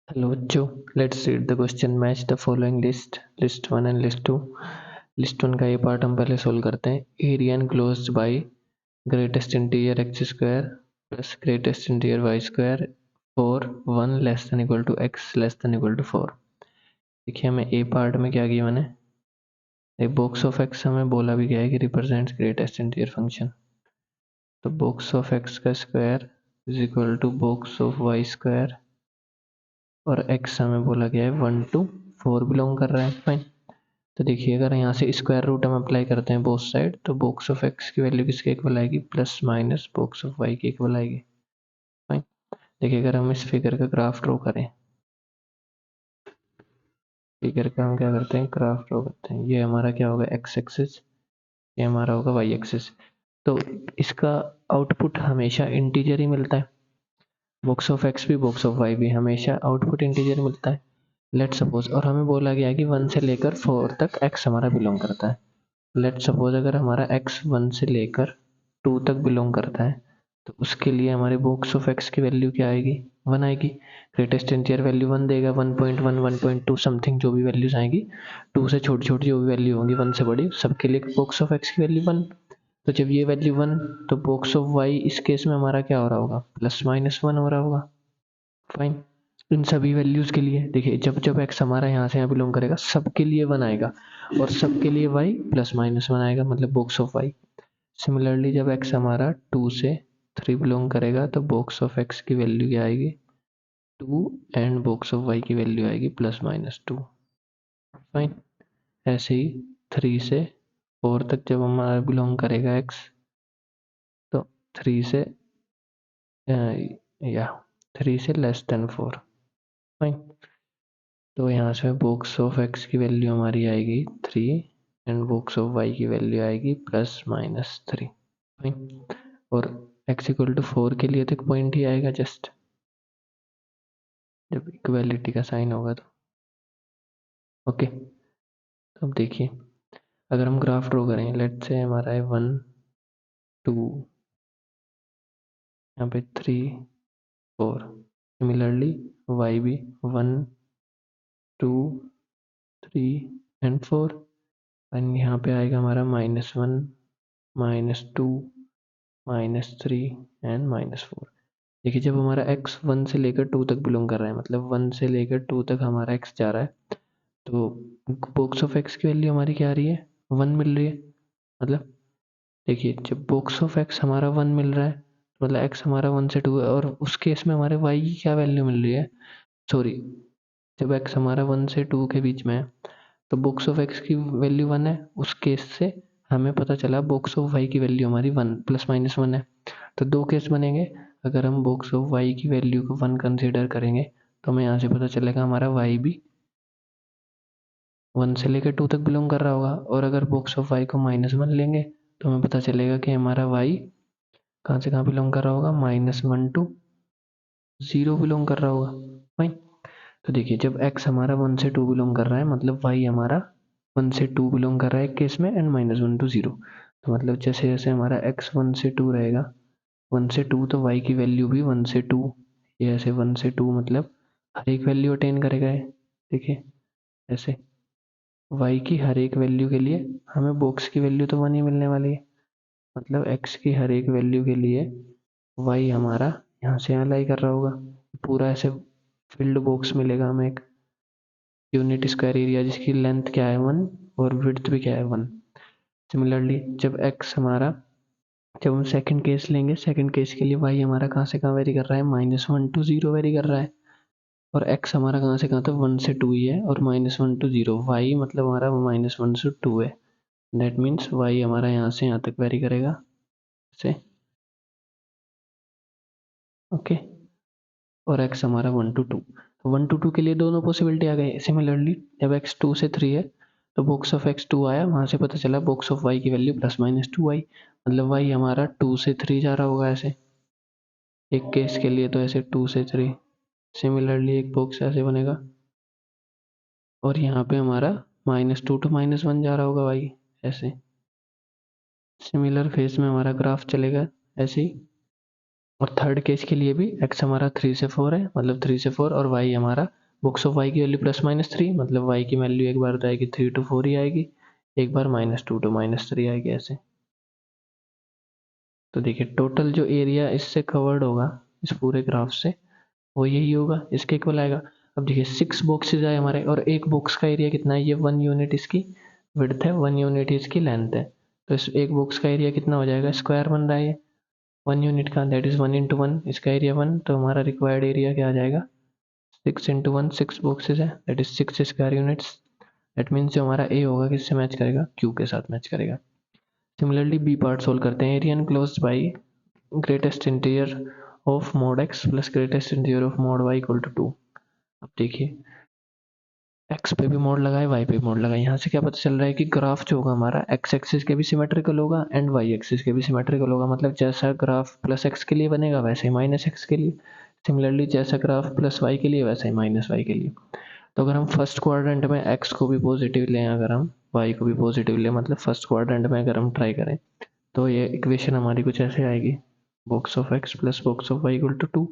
Hello, Joe. Let's read the question. Match the following list 1 and list 2. List 1 का ये part हम पहले solve करते हैं. Area enclosed by greatest interior x square plus greatest interior y square for 1 less than equal to x less than equal to 4. देखिए हमें ए part में क्या गिवन है. एक बॉक्स ऑफ एक्स हमें बोला भी गया है कि रिप्रेजेंट्स ग्रेटेस्ट इंटीरियर फंक्शन. तो बॉक्स ऑफ एक्स का square is equal to box of y square और x हमें बोला गया है 1 to 4 बिलोंग कर रहा है. फाइन. तो देखिए अगर यहाँ से स्क्वायर रूट हम अप्लाई करते हैं बोथ साइड तो बॉक्स ऑफ x की वैल्यू किसके इक्वल आएगी, plus minus box of y की इक्वल आएगी. फाइन. देखिए अगर हम इस फिगर का ग्राफ ड्रॉ करें, फिगर का हम क्या करते हैं, ग्राफ ड्रॉ करते हैं. ये हमारा क्या होगा, x एक्सिस, ये हमारा होगा y एक्सिस. तो इसका आउटपुट हमेशा इंटीजर ही मिलता है. बॉक्स ऑफ x भी बॉक्स ऑफ y भी हमेशा आउटपुट इंटीजर मिलता है. लेट सपोज, और हमें बोला गया कि 1 से लेकर 4 तक x हमारा बिलोंग करता है. लेट सपोज अगर हमारा x 1 से लेकर 2 तक बिलोंग करता है तो उसके लिए हमारे बॉक्स ऑफ x की वैल्यू क्या आएगी, 1 आएगी. ग्रेटेस्ट इंटीरियर वैल्यू 1 देगा, 1.1 1.2 समथिंग जो भी वैल्यूज आएंगी, 2 से छोटी छोटी जो भी वैल्यू होंगी 1 से बड़ी, सबके लिए बॉक्स ऑफ x की वैल्यू 1. तो जब ये वैल्यू 1 तो बॉक्स ऑफ y इस केस में हमारा क्या हो रहा होगा, प्लस माइनस 1 हो रहा होगा. फाइन. इन सभी वैल्यूज के लिए देखिए जब जब x हमारा यहाँ से यहाँ बिलोंग करेगा सबके लिए 1 आएगा और सबके लिए y प्लस माइनस 1 आएगा, मतलब बॉक्स ऑफ y. सिमिलरली जब x हमारा 2 से 3 बिलोंग करेगा तो बॉक्स ऑफ x की वैल्यू क्या आएगी, 2 एंड बॉक्स ऑफ y की वैल्यू आएगी प्लस माइनस 2. फाइन. ऐसे ही 3 से 4 तक जब हमारा बिलोंग करेगा x तो 3 से या 3 से लेस देन 4. फाइन. तो यहाँ से बॉक्स ऑफ x की वैल्यू हमारी आएगी 3 एंड बॉक्स ऑफ y की वैल्यू आएगी प्लस माइनस 3. फाइन. और x इक्वल टू 4 के लिए तो एक पॉइंट ही आएगा जस्ट, जब इक्वालिटी का साइन होगा तो. ओके. तो अब देखिए अगर हम ग्राफ ड्रॉ करें, लेट से हमारा है 1 2, यहाँ पे 3 4. सिमिलरली y भी 1 2 3 एंड 4. एंड यहाँ पे आएगा हमारा -1 -2 -3 एंड -4. देखिए जब हमारा x 1 से लेकर 2 तक बिलोंग कर रहा है, मतलब 1 से लेकर 2 तक हमारा x जा रहा है, तो बॉक्स ऑफ x की वैल्यू हमारी क्या आ रही है, 1 मिल रही है. मतलब देखिए जब बॉक्स ऑफ x हमारा 1 मिल रहा है मतलब x हमारा 1 से 2 है, और उस केस में हमारे y की क्या वैल्यू मिल रही है, सॉरी, जब x हमारा 1 से 2 के बीच में है तो बॉक्स ऑफ x की वैल्यू 1 है. उस केस से हमें पता चला बॉक्स ऑफ y की वैल्यू हमारी 1 प्लस माइनस 1 है. तो दो केस बनेंगे. अगर हम बॉक्स ऑफ y की वैल्यू को 1 कंसीडर करेंगे तो हमें यहाँ से पता चलेगा हमारा y भी 1 से लेकर 2 तक बिलोंग कर रहा होगा. और अगर बॉक्स ऑफ y को -1 लेंगे तो हमें पता चलेगा कि हमारा y कहाँ से कहाँ बिलोंग कर रहा होगा, -1 to 0 बिलोंग कर रहा होगा. फाइन. तो देखिए जब x हमारा 1 से 2 बिलोंग कर रहा है मतलब y हमारा 1 से 2 बिलोंग कर रहा है एक केस में एंड -1 to 0. तो मतलब जैसे जैसे हमारा x 1 से 2 रहेगा, 1 से 2 तो y की वैल्यू भी 1 से 2, ये ऐसे 1 से 2 मतलब हर एक वैल्यू अटेन करेगा है. देखिए ऐसे y की हर एक वैल्यू के लिए हमें बॉक्स की वैल्यू तो 1 ही मिलने वाली है. मतलब x की हर एक वैल्यू के लिए y हमारा यहाँ से यहाँ लाई कर रहा होगा. पूरा ऐसे फिल्ड बॉक्स मिलेगा हमें एक यूनिट स्क्वायर एरिया जिसकी लेंथ क्या है 1 और विड्थ भी क्या है 1. सिमिलरली जब x हमारा, जब हम सेकंड केस लेंगे, सेकंड केस के लिए y हमारा कहाँ से कहाँ वेरी कर रहा है, -1 to 0 वेरी कर रहा है. और x हमारा कहाँ से कहाँ था, 1 से 2 ही है और -1 to 0. y मतलब हमारा -1 से 2 है. दैट मीन्स y हमारा यहाँ से यहाँ तक वेरी करेगा से. ओके. और x हमारा 1 to 2. तो 1 to 2 के लिए दोनों पॉसिबिलिटी आ गई. सिमिलरली जब x 2 से 3 है तो बॉक्स ऑफ x 2 आया, वहां से पता चला बॉक्स ऑफ y की वैल्यू +-2y. मतलब y हमारा 2 से 3 जा रहा होगा ऐसे एक केस के लिए, तो ऐसे 2 से 3. सिमिलरली एक बॉक्स ऐसे बनेगा और यहाँ पे हमारा -2 to -1 जा रहा होगा y ऐसे. सिमिलर फेस में हमारा ग्राफ चलेगा ऐसे ही. और थर्ड केस के लिए भी x हमारा 3 से 4 है, मतलब 3 से 4, और y हमारा बुक्स ऑफ y की वैल्यू ±3, मतलब y की वैल्यू एक बार तो आएगी 3 to 4 ही आएगी, एक बार -2 to -3 आएगी ऐसे। तो देखिए टोटल जो एरिया इससे कवर्ड होगा इस पूरे ग्राफ से वो यही होगा, इसके इक्वल आएगा। अब देखिए 6 बॉक्सेज आए हमारे, और एक बॉक्स का एरिया कितना है, ये 1 यूनिट इसकी विड्थ है, 1 यूनिट इसकी लेंथ है। तो इस एक बॉक्स का एरिया कितना हो जाएगा, स्क्वायर बन रहा है ये 1 यूनिट का, दैट इज 1 इंटू 1, इसका एरिया 1, तो हमारा रिक्वायर्ड एरिया क्या आ जाएगा 6 इंटू 1, 6 बॉक्सेज है, that is 6 square units. That means जो हमारा ए होगा किससे मैच करेगा, क्यू के साथ मैच करेगा। सिमिलरली बी पार्ट सोल्व करते हैं। Area enclosed by greatest interior of mod X plus greatest interior of mod Y equal to 2। अब देखिए एक्स पे भी मोड लगाए, वाई पे भी मोड लगाए, यहाँ से क्या पता चल रहा है कि ग्राफ जो होगा हमारा एक्स एक्सिस के भी सिमेट्रिकल होगा एंड वाई एक्सिस के भी सिमेट्रिकल होगा, मतलब जैसा ग्राफ प्लस एक्स के लिए बनेगा वैसे ही माइनस एक्स के लिए, सिमिलरली जैसा ग्राफ प्लस वाई के लिए वैसा ही माइनस वाई के लिए। तो अगर हम फर्स्ट क्वाड्रेंट में एक्स को भी पॉजिटिव लें, अगर हम वाई को भी पॉजिटिव लें, मतलब फर्स्ट क्वाड्रेंट में अगर हम ट्राई करें, तो ये इक्वेशन हमारी कुछ ऐसे आएगी, box of X plus box of Y equal to 2।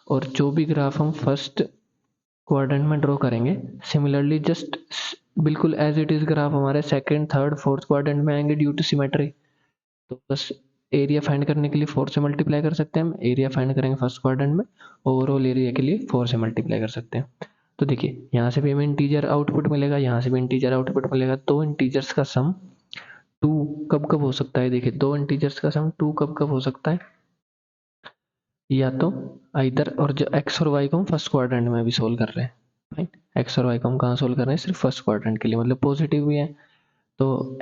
और जो भी ग्राफ हम फर्स्ट क्वाड्रेंट में ड्रॉ करेंगे, सिमिलरली जस्ट बिल्कुल एज इट इज ग्राफ हमारे सेकंड थर्ड फोर्थ क्वाड्रेंट में आएंगे ड्यू टू सिमेट्री। तो बस एरिया फाइंड करने के लिए 4 से मल्टीप्लाई कर सकते हैं हम, एरिया फाइंड करेंगे फर्स्ट क्वाड्रेंट में, ओवरऑल एरिया के लिए 4 से मल्टीप्लाई कर सकते हैं। तो देखिए यहाँ से भी हमें इंटीजर आउटपुट मिलेगा, यहाँ से भी इंटीजर आउटपुट मिलेगा। दो इंटीजर्स का सम 2 कब कब हो सकता है, देखिए दो इंटीजर्स का सम 2 कब कब हो सकता है, या तो आइदर, और जो एक्स और वाई को हम फर्स्ट क्वाड्रेंट में भी सोल्व कर रहे हैं, फाइन, एक्स और वाई को हम कहाँ सोल्व कर रहे हैं, सिर्फ फर्स्ट क्वाड्रेंट के लिए, मतलब पॉजिटिव भी है। तो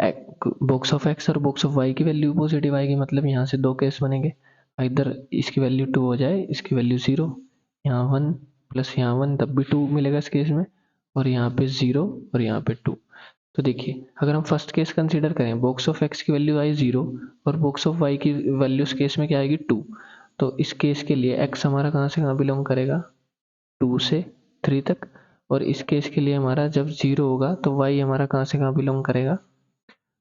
बॉक्स ऑफ एक्स और बॉक्स ऑफ वाई की वैल्यू पॉजिटिव आएगी, मतलब यहाँ से दो केस बनेंगे, इधर इसकी वैल्यू 2 हो जाए, इसकी वैल्यू 0, यहाँ 1 प्लस यहाँ 1 तब भी 2 मिलेगा इस केस में, और यहाँ पे 0 और यहाँ पे 2। तो देखिए अगर हम फर्स्ट केस कंसीडर करें, बॉक्स ऑफ एक्स की वैल्यू आई 0 और बॉक्स ऑफ वाई की वैल्यू इस केस में क्या आएगी 2। तो इस केस के लिए एक्स हमारा कहाँ से कहाँ बिलोंग करेगा, 2 से 3 तक, और इस केस के लिए हमारा जब 0 होगा तो वाई हमारा कहाँ से कहाँ बिलोंग करेगा,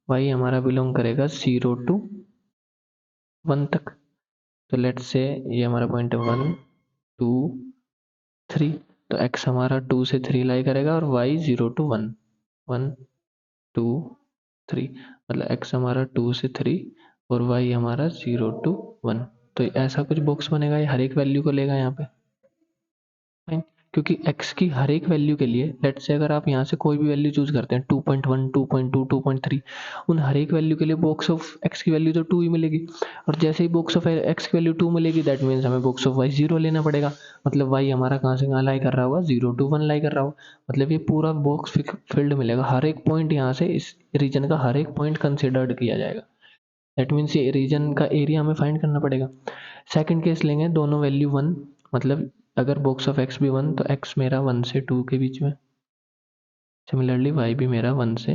वाई हमारा बिलोंग करेगा 0 to 1 तक। तो लेट्स से ये हमारा पॉइंट है 1 2 3, तो x हमारा 2 से 3 लाई करेगा और y 0 to 1, 1 2 3, मतलब x हमारा 2 से 3 और y हमारा 0 to 1। तो ऐसा कुछ बॉक्स बनेगा, ये हर एक वैल्यू को लेगा यहाँ पे, फाइन। क्योंकि x की हर एक वैल्यू के लिए, लेट से अगर आप यहाँ से कोई भी वैल्यू चूज करते हैं 2.1 2.2 2.3, उन हर एक वैल्यू के लिए बॉक्स ऑफ x की वैल्यू तो 2 ही मिलेगी, और जैसे ही बॉक्स ऑफ x की वैल्यू 2 मिलेगी दैट मीन्स हमें बॉक्स ऑफ y 0 लेना पड़ेगा, मतलब y हमारा कहाँ से कहाँ लाई कर रहा होगा, 0 to 1 लाई कर रहा होगा, मतलब ये पूरा बॉक्स फील्ड मिलेगा, हर एक पॉइंट यहाँ से इस रीजन का हर एक पॉइंट कंसिडर्ड किया जाएगा। दैट मीन्स ये रीजन का एरिया हमें फाइंड करना पड़ेगा। सेकंड केस लेंगे, दोनों वैल्यू 1, मतलब अगर बॉक्स ऑफ एक्स भी 1 तो एक्स मेरा 1 से 2 के बीच में, सिमिलरली वाई भी मेरा 1 से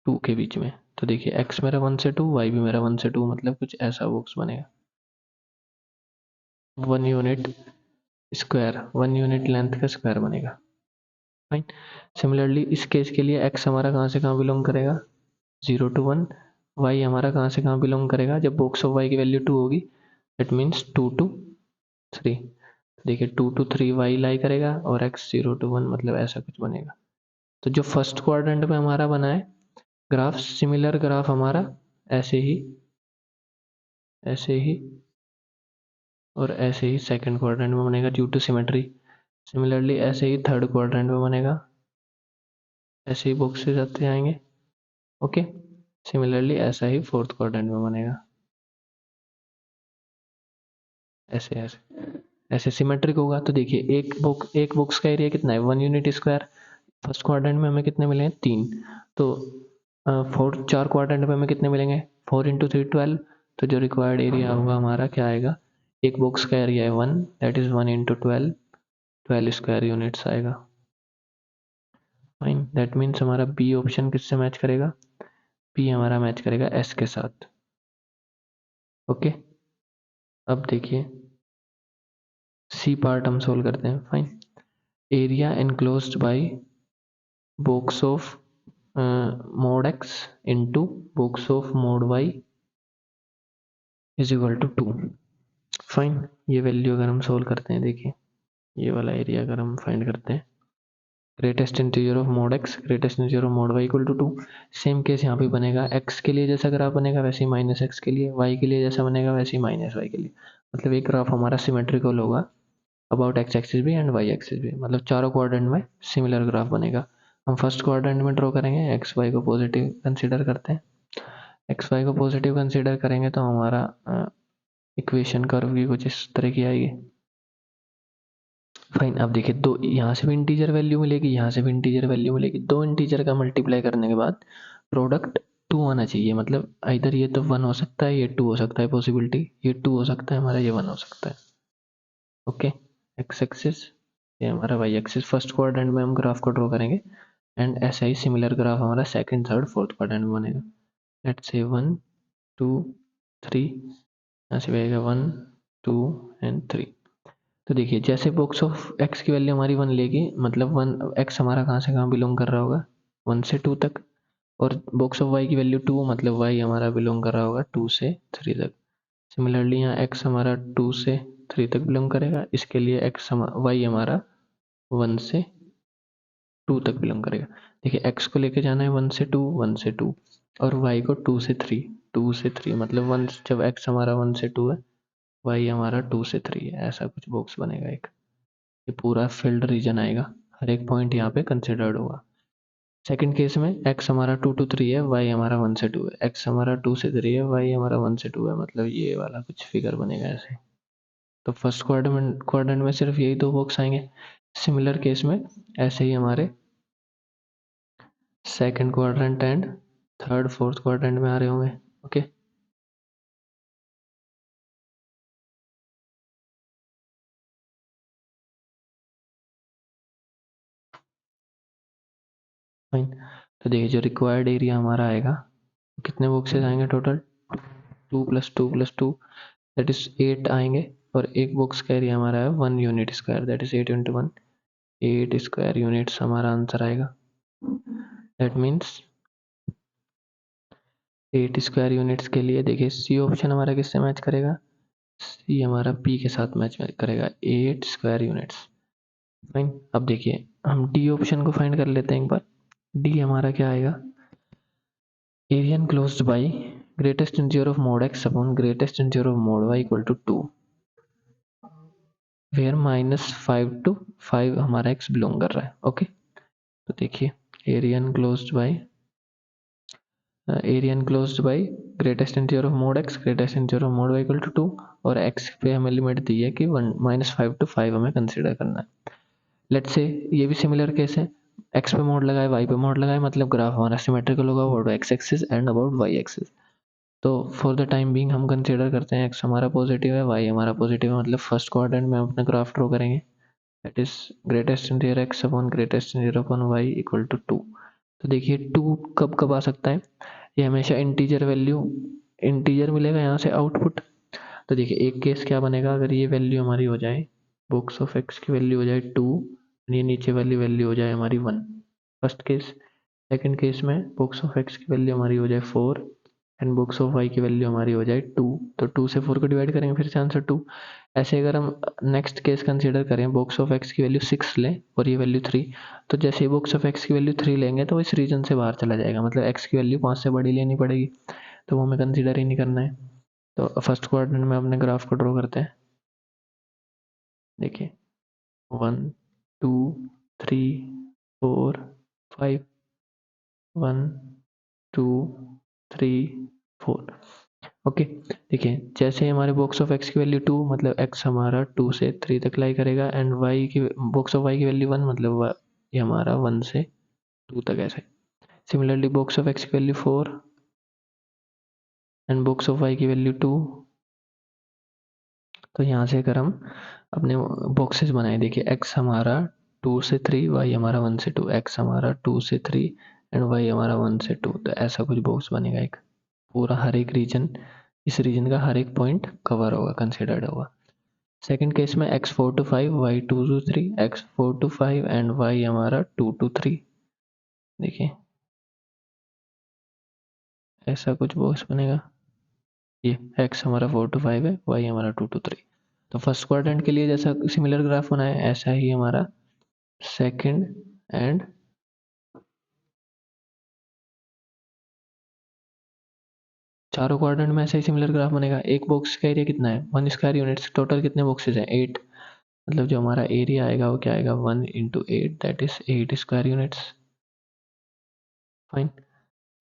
2 के बीच में। तो देखिए एक्स मेरा 1 से 2, वाई भी मेरा 1 से 2, मतलब कुछ ऐसा बॉक्स बनेगा, 1 यूनिट स्क्वायर, 1 यूनिट लेंथ का स्क्वायर बनेगा, फाइन। सिमिलरली इस केस के लिए एक्स हमारा कहाँ से कहाँ बिलोंग करेगा, 0 to 1, वाई हमारा कहाँ से कहाँ बिलोंग करेगा, जब बॉक्स ऑफ वाई की वैल्यू 2 होगी दैट मीन्स 2 to 3। देखिए 2 to 3 वाई लाई करेगा और एक्स 0 to 1, मतलब ऐसा कुछ बनेगा। तो जो फर्स्ट क्वाड्रेंट में हमारा बना है ग्राफ, सिमिलर ग्राफ हमारा ऐसे ही, ऐसे ही और ऐसे ही सेकंड क्वाड्रेंट में बनेगा ड्यू टू सिमेट्री। सिमिलरली ऐसे ही थर्ड क्वाड्रेंट में बनेगा, ऐसे ही बॉक्सेस आते जाएंगे, ओके। सिमिलरली ऐसा ही फोर्थ क्वाड्रेंट में बनेगा, ऐसे ऐसे ऐसे सिमेट्रिक होगा। तो देखिए एक बॉक्स का एरिया कितना है, 1 यूनिट स्क्वायर, फर्स्ट क्वाड्रेंट में हमें कितने मिले हैं 3, तो 4 क्वाड्रेंट में हमें कितने मिलेंगे, 4 इंटू 3 12। तो जो रिक्वायर्ड एरिया होगा हमारा क्या आएगा, एक बॉक्स का एरिया है 1, that is 1 into 12, 12 square units आएगा, फाइन। दैट मीन्स हमारा बी ऑप्शन किससे मैच करेगा, बी हमारा मैच करेगा एस के साथ, ओके। अब देखिए सी पार्ट हम सोल्व करते हैं, fine. Area enclosed by box of mod x into box of mod y is equal to 2। Fine, ये वैल्यू अगर हम सोल्व करते हैं, देखिए ये वाला एरिया अगर हम फाइंड करते हैं, greatest integer of mod X greatest integer of mod Y equal to 2। Same case यहाँ पे बनेगा, एक्स के लिए जैसा ग्राफ बनेगा वैसे ही माइनस एक्स के लिए, वाई के लिए जैसा बनेगा वैसे ही माइनस वाई के लिए। मतलब एक ग्राफ हमारा सिमेट्रिकल होगा अबाउट एक्स एक्सिस भी एंड वाई एक्सिस भी, मतलब चारों क्वाड्रेंट में सिमिलर ग्राफ बनेगा। हम फर्स्ट क्वाड्रेंट में ड्रॉ करेंगे, एक्स वाई को पॉजिटिव कंसिडर करते हैं। एक्स वाई को पॉजिटिव कंसिडर करेंगे तो हमारा इक्वेशन कर्व की कुछ इस तरह की आएगी। फाइन, अब देखिए दो यहाँ से भी इंटीजर वैल्यू मिलेगी, यहाँ से भी इंटीजर वैल्यू मिलेगी। दो इंटीजर का मल्टीप्लाई करने के बाद प्रोडक्ट 2 आना चाहिए। मतलब इधर ये तो 1 हो सकता है, ये 2 हो सकता है, पॉसिबिलिटी ये 2 हो सकता है हमारा, ये 1 हो सकता है। ओके, एक्स एक्सिस ये हमारा वाई एक्सिस, फर्स्ट क्वाड्रेंट में हम ग्राफ को ड्रॉ करेंगे एंड ऐसा ही सिमिलर ग्राफ हमारा सेकंड थर्ड फोर्थ क्वाड्रेंट में बनेगा। लेट्स से 1 2 3, यहाँ से बनेगा 1 2 एंड 3। तो देखिए जैसे बॉक्स ऑफ एक्स की वैल्यू हमारी 1 लेगी, मतलब 1 एक्स हमारा कहाँ से कहाँ बिलोंग कर रहा होगा, 1 से 2 तक। और बॉक्स ऑफ वाई की वैल्यू 2, मतलब वाई हमारा बिलोंग कर रहा होगा 2 से 3 तक। सिमिलरली यहाँ एक्स हमारा 2 से 3 तक बिलोंग करेगा, इसके लिए एक्स वाई हमारा 1 से 2 तक बिलोंग करेगा। देखिए एक्स को लेके जाना है 1 से 2, 1 से 2, और वाई को 2 से 3, 2 से 3, मतलब 1 जब एक्स हमारा 1 से 2 है, वाई हमारा 2 से 3 है, ऐसा कुछ बॉक्स बनेगा एक। ये पूरा फील्ड रीजन आएगा, हर एक पॉइंट यहाँ पे कंसिडर्ड होगा। सेकंड केस में एक्स हमारा 2 to 3 है, वाई हमारा 1 से 2 है, एक्स हमारा 2 से 3 है, वाई हमारा 1 से 2 है, मतलब ये वाला कुछ फिगर बनेगा ऐसे। तो फर्स्ट क्वाड्रेंट में सिर्फ यही दो बॉक्स आएंगे। सिमिलर केस में ऐसे ही हमारे second quadrant and third fourth quadrant में आ रहे होंगे। Okay, fine. तो देखिए जो रिक्वायर्ड एरिया हमारा आएगा, कितने बॉक्सेस आएंगे टोटल, 2 + 2 + 2 दैट इज 8 आएंगे। और एक बॉक्स का एरिया हमारा है 1 unit square, that is 8 × 1, 8 square units हमारा आंसर आएगा। दैट मीन्स 8 स्क्वायर यूनिट्स के लिए देखिए सी ऑप्शन हमारा किससे मैच करेगा, सी हमारा पी के साथ मैच करेगा, 8 स्क्वायर यूनिट्स। फाइन, अब देखिए हम डी ऑप्शन को फाइंड कर लेते हैं एक बार। डी हमारा क्या आएगा, area enclosed by greatest integer of mod x upon greatest integer of mod y equal to 2, where -5 to 5 हमारा x बिलोंग कर रहा है। ओके, तो देखिए area enclosed by greatest integer of mod x greatest integer of mod y equal to 2, और x पे हमें limit दी है कि -5 to 5 हमें कंसिडर करना है। लेट्स से ये भी सिमिलर केस है, x पे मोड लगाए y पे मोड लगाए, मतलब ग्राफ हमारा सिमेट्रिकल होगा about x axis and about y axis. तो फॉर द टाइम बीइंग हम कंसिडर करते हैं x हमारा पॉजिटिव है, y हमारा पॉजिटिव है, मतलब फर्स्ट क्वाड्रेंट में हम अपना ग्राफ ड्रॉ करेंगे, that is greatest integer x upon greatest integer upon y equal to 2। तो देखिए 2 कब कब आ सकता है, ये हमेशा इंटीजर वैल्यू, इंटीजर मिलेगा यहाँ से आउटपुट। तो देखिए एक केस क्या बनेगा, अगर ये वैल्यू हमारी हो जाए, बॉक्स ऑफ एक्स की वैल्यू हो जाए 2, ये नीचे वाली वैल्यू हो जाए हमारी 1, फर्स्ट केस। सेकंड केस में बॉक्स ऑफ एक्स की वैल्यू हमारी हो जाए 4 एंड बॉक्स ऑफ वाई की वैल्यू हमारी हो जाए 2, तो 2 से 4 को डिवाइड करेंगे फिर से आंसर 2। ऐसे अगर हम नेक्स्ट केस कंसीडर करें, बॉक्स ऑफ एक्स की वैल्यू 6 लें और ये वैल्यू 3, तो जैसे ही बॉक्स ऑफ एक्स की वैल्यू 3 लेंगे तो इस रीजन से बाहर चला जाएगा, मतलब एक्स की वैल्यू 5 से बड़ी लेनी पड़ेगी, तो वो हमें कंसीडर ही नहीं करना है। तो फर्स्ट क्वाड्रेंट में अपने ग्राफ को ड्रॉ करते हैं। देखिए 1 2 3 4 5, 1 2 3 4। ओके, देखिए जैसे हमारे बॉक्स ऑफ एक्स की वैल्यू 2, मतलब एक्स हमारा 2 से 3 तक लाई करेगा, एंड वाई की बॉक्स ऑफ वाई की वैल्यू 1, मतलब ये हमारा 1 से 2 तक ऐसे। सिमिलरली बॉक्स ऑफ एक्स की value 4 and box of Y की वैल्यू 2। तो यहाँ से अगर हम अपने बॉक्सेस बनाए, देखिए एक्स हमारा 2 से 3, वाई हमारा 1 से 2, एक्स हमारा 2 से 3 एंड वाई हमारा 1 से 2, तो ऐसा कुछ बॉक्स बनेगा एक। पूरा हर एक रीजन, इस रीजन का हर एक पॉइंट कवर होगा, कंसिडर्ड होगा। सेकंड केस में x4 to 5, y2 to 3, x4 to 5 and y हमारा 2 to 3। देखिए ऐसा कुछ बॉक्स बनेगा। ये x हमारा 4 to 5 है, y हमारा 2 to 3। तो फर्स्ट क्वाड्रेंट के लिए जैसा सिमिलर ग्राफ बना है ऐसा ही हमारा सेकंड एंड चारों क्वाड्रेंट में ऐसा ही सिमिलर ग्राफ बनेगा। एक बॉक्स का एरिया कितना है 1 स्क्वायर यूनिट्स, टोटल कितने बॉक्सेस हैं 8, मतलब जो हमारा एरिया आएगा वो क्या आएगा 1 into 8 that is 8 square units. Fine,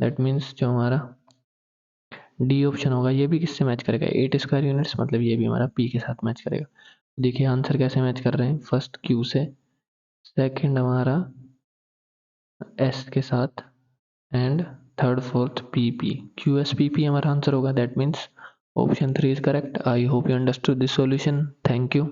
that means जो हमारा डी ऑप्शन होगा ये भी किससे मैच करेगा 8 स्क्वायर यूनिट्स, मतलब ये भी हमारा पी के साथ मैच करेगा। देखिए आंसर कैसे मैच कर रहे हैं, फर्स्ट क्यू से, सेकंड हमारा एस के साथ and third fourth P P, Q S P P हमारा आंसर होगा। That means option 3 is correct. I hope you understood this solution. Thank you.